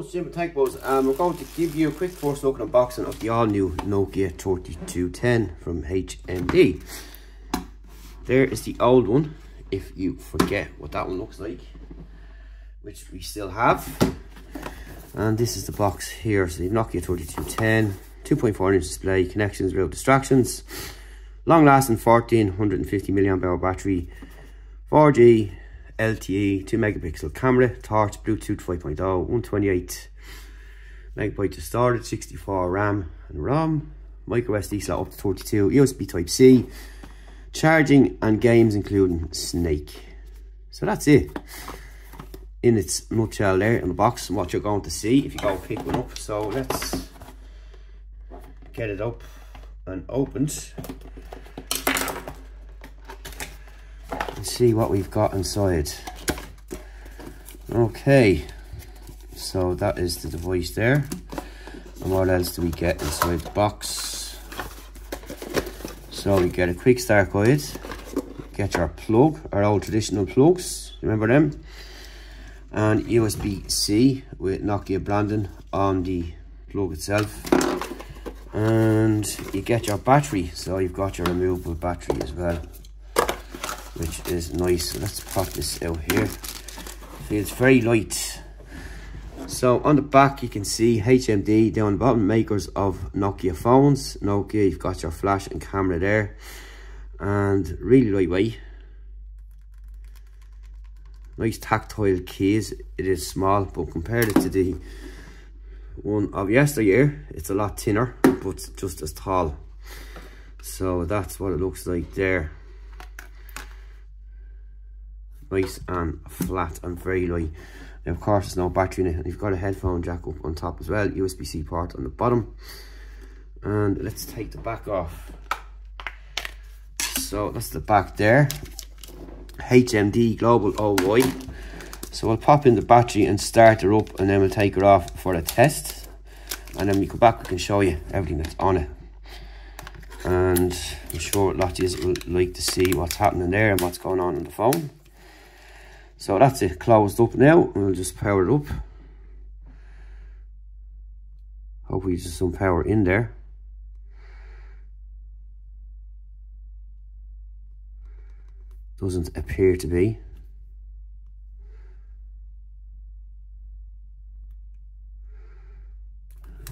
Boys, Jim and Tech Boys, we're going to give you a quick first look at unboxing of the all new Nokia 3210 from HMD. There is the old one, if you forget what that one looks like, which we still have. And this is the box here. So the Nokia 3210, 2.4-inch display, connections without distractions, long lasting 1450 mAh battery, 4G LTE, 2 megapixel camera, torch, Bluetooth 5.0, 128 megabytes of storage, 64 RAM and ROM, micro SD slot up to 32, USB Type C, charging and games including Snake. So that's it in its nutshell there in the box, and what you're going to see if you go pick one up. So let's get it up and opened and see what we've got inside. Okay, so that is the device there. And what else do we get inside the box? So we get a quick start guide, get your plug, our old traditional plugs, remember them, and USB-C with Nokia branding on the plug itself. And you get your battery, so you've got your removable battery as well, which is nice. So let's pop this out here. Feels very light. So on the back you can see HMD down the bottom, makers of Nokia phones. Nokia, you've got your flash and camera there, and really lightweight. Nice tactile keys. It is small, but compared it to the one of yesteryear, it's a lot thinner, but just as tall. So that's what it looks like there. Nice and flat and very light. Now, of course, there's no battery in it, and you've got a headphone jack up on top as well, USB-C port on the bottom. And let's take the back off. So that's the back there, HMD Global OY. So we'll pop in the battery and start her up, and then we'll take her off for a test, and then when we come back we can show you everything that's on it. And I'm sure lots of you will like to see what's happening there and what's going on the phone. So that's it, closed up now, and we'll just power it up. Hopefully there's some power in there. Doesn't appear to be.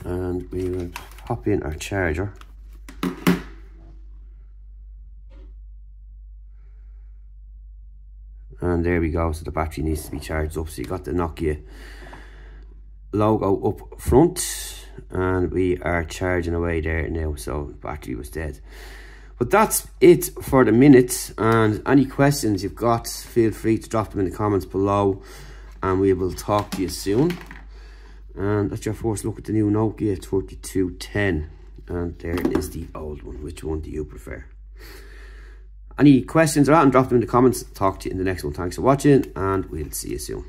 And we will pop in our charger. And there we go, so the battery needs to be charged up. So you got the Nokia logo up front, and we are charging away there now, so the battery was dead. But that's it for the minute, and any questions you've got, feel free to drop them in the comments below, and we will talk to you soon. And that's your first look at the new Nokia 3210, and there is the old one. Which one do you prefer? Any questions or that, and drop them in the comments. Talk to you in the next one. Thanks for watching, and we'll see you soon.